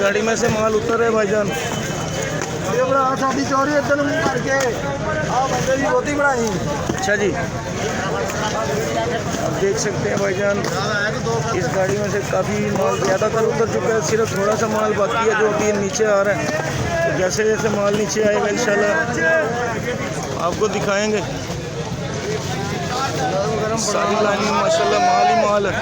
गाड़ी में से माल उतर है भाईजान। अच्छा जी, आप देख सकते हैं भाईजान इस गाड़ी में से काफ़ी माल ज़्यादातर उतर चुका है, सिर्फ थोड़ा सा माल बाकी है जो अभी नीचे आ रहा है। तो जैसे जैसे माल नीचे आएगा इंशाल्लाह आपको दिखाएंगे। सारी लाइन में माशाल्लाह माल ही माल है।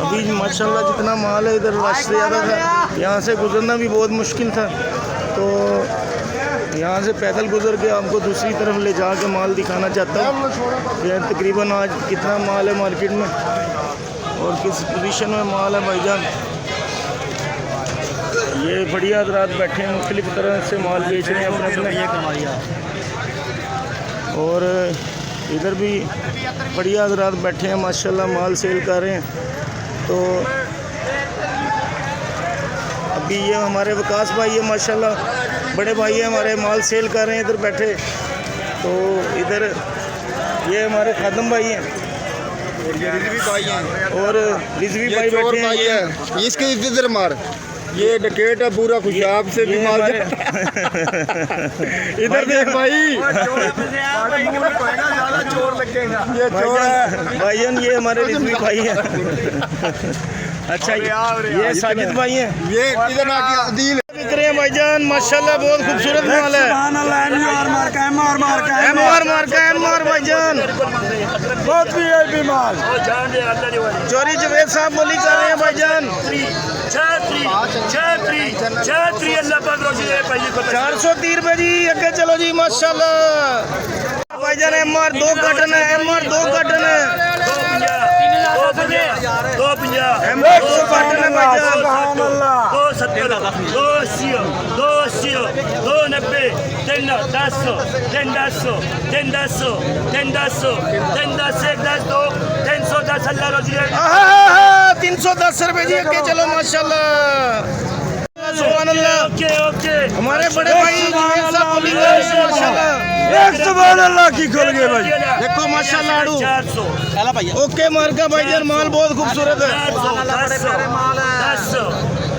अभी माशाल्लाह जितना माल है इधर रश से ज़्यादा था, यहाँ से गुजरना भी बहुत मुश्किल था। तो यहाँ से पैदल गुजर के आपको दूसरी तरफ ले जा के माल दिखाना चाहता हूँ कि तकरीबन आज कितना माल है मार्केट में और किस पोजीशन में माल है भाईजान। ये बढ़िया हज़रात बैठे हैं, मुख्तलिफ़ तरह से माल बेच रहे हैं अपने अपने। और इधर भी बढ़िया हज़रात बैठे हैं माशाल्लाह, माल सेल कर रहे हैं। तो अभी ये हमारे विकास भाई है माशाल्लाह, बड़े भाई हैं हमारे, माल सेल कर रहे हैं इधर बैठे। तो इधर ये हमारे खादम भाई हैं और ये रिजवी भाई हैं और रिजवी भाई बैठे हैं। ये इसके इधर मार, ये डकेट है पूरा खुशाब से भी माल इधर देख भाई, ये चोर है भाईजान, ये हमारे रिजवी भाई हैं। अच्छा ये साजिद भाई हैं, ये इधर आके दिल बिक रहे हैं भाईजान माशाल्लाह, बहुत खूबसूरत माल है। एमआर भाईजान बहुत वीआईपी माल। चोरी जवेद साहब बोली कर रहे हैं भाईजान। 430 रुपए जी, अगे चलो जी माशाल्लाह। भाईजान एमआर 2 कार्टन है, एमआर 2 कार्टन है, 2 कार्टन है भाईजान। 270 280 280 290 310 310 310 310 310 अल्लाह रोजी 310 रुपए जी, अगे चलो माशाल्लाह। सुभान अल्लाह, हमारे बड़े भाई माशाल्लाह, सुभान अल्लाह की खोल गए भाई। देखो माशाल्लाह आड़ू ओके मार्का भाईजान, माल बहुत खूबसूरत है।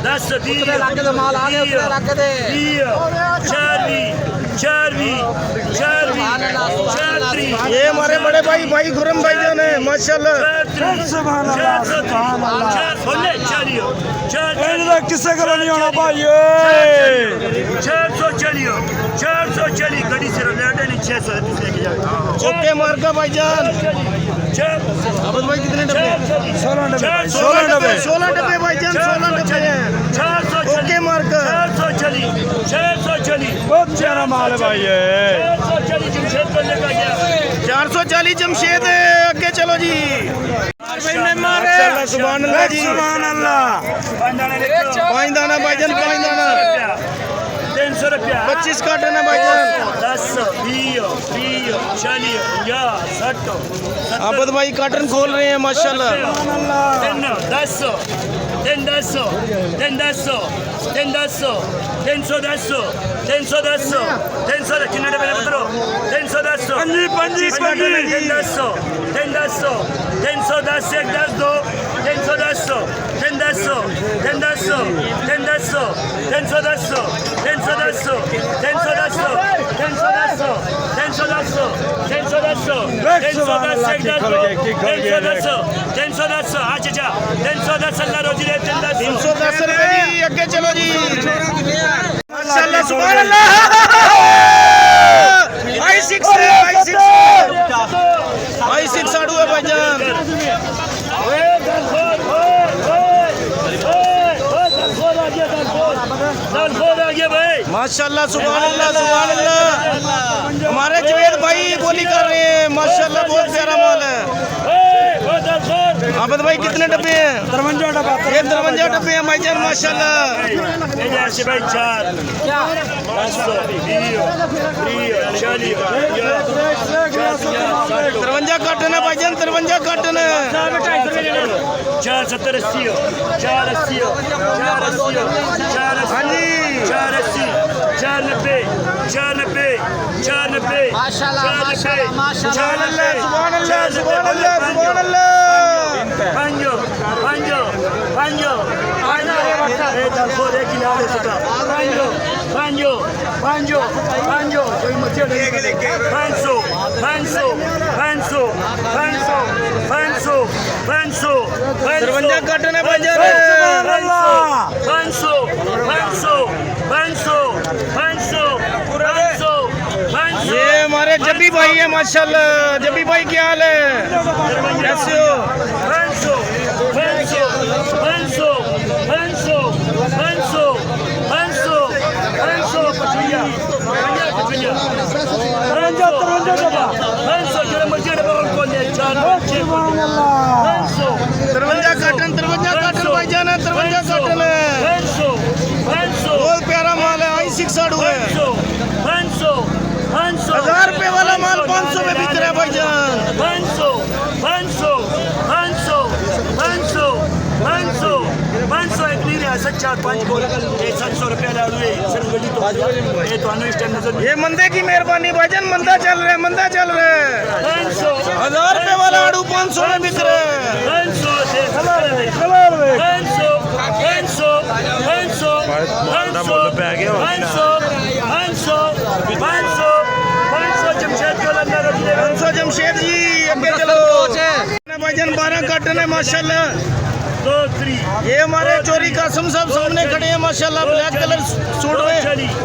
10 माल आगे ये हमारे बड़े भाई खुरम भाईजान है माशाल्लाह। किससे करो नहीं होना भाई। 400 चली गड्डी से नहीं 600 ओके मार्का भाईजान। अबद भाई कितने डब्बे? 16 डब्बे भाईजान, 16 डब्बे हैं। ओके मार्का 600 चली बहुत प्यारा माल है भाई। 440 जमशेद है, अगे चलो जी। माशाल्लाह सुभान अल्लाह जी, सुभान अल्लाह। 5 दाना भाईजान, 5 दाना 300 रुपया 25 कार्टन है भाईजान। 10 20 40 50 60 आबद भाई कार्टन खोल रहे हैं माशाल्लाह। 10 310 310 310 310 310 310 कितने डब्बे पकड़ो 310 पंजी 310 310 310 एक 10 2 310 310 310 310 310 310 310 अल्लाह रोजी दे 310 रुपए जी, अगे चलो जी माशाल्लाह सुभान अल्लाह। भाई 6 आड़ू है भाईजान। माशाल्लाह सुभान अल्लाह, सुभान अल्लाह। हमारे जवेद भाई बोली कर रहे हैं माशाल्लाह, बहुत प्यारा माल है। आबद भाई कितने डब्बे हैं? 53 डब्बे। ये 53 डब्बे हैं भाईजान माशाल्लाह। ये जैसे भाई 4 500 53 काटन है भाईजान, 53 काटन है। 4 70 80 4 80 4 80 4 हाँ जी 4 80 4 90 4 90 4 90 माशाल्लाह माशाल्लाह माशाल्लाह। सुभान अल्लाह सुभान अल्लाह सुभान अल्लाह सुभान अल्लाह। Panjo, panjo, panjo, panjo. Joder, que le hables acá. Panjo, panjo, panjo, panjo. Panzo, panzo, panzo, panzo, panzo, panzo. 53 cotton है भाईजान। Panzo, panzo, panzo, panzo, panzo, panzo. ये हमारे जबी भाई है माशाल्लाह। जबी भाई क्या हाल है? कैसे हो? Panzo, panzo, panzo, panzo, panzo, panzo, panzo, pachulla, pachulla, panzo, panzo, yo le metí el barro con el chano, panzo, 53 cotton भाईजान है। 53 काटन है। panzo, panzo, बहुत प्यारा माल है। आई 6 आड़ू है। panzo, panzo, panzo, 1000 रुपए वाला माल 500 में बिक रहा है भाईजान। panzo, panzo, panzo, panzo, panzo, panzo एक नहीं है सच 4-5 को 700 रुपया ला रहे सिर्फ गली तो ये तो अनु इस टाइम नजर ये मंदे की मेहरबानी भाईजान। मंदा चल रहा है, मंदा चल रहा है। 500 1000 रुपए वाला आड़ू 500 में बिक रहा है। 500 से 500 500 500 500 जमशेद को लंदन रखिए 500 जमशेद जी अगे चलो भाईजान। 12 काटन है माशाल्लाह। 2 3 ये हमारे चोरी कासम साहब सामने खड़े हैं माशाल्लाह। ब्लैक कलर सूट में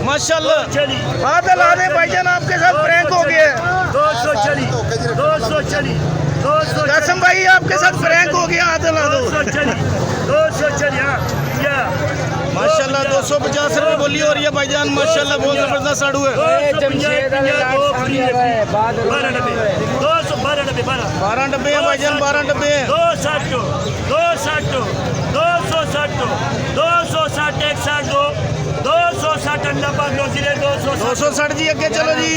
माशाल्लाह। चली आदल आदे भाईजान आपके साथ प्रैंक हो गया। 200 चली 200 चली 200 कासम भाई आपके साथ प्रैंक हो गया। आदल आदो 200 चली 200 चली हाँ या माशाल्लाह 250 रुपए बोली हो रही है भाईजान माशाल्लाह। बहुत जबरदस्त आड़ू है। 12 डब्बे हैं भाईजान। 12 डब्बे हैं। 260 260 260 260 160 260 अंडा पाक 260 260 जी अगे चलो जी।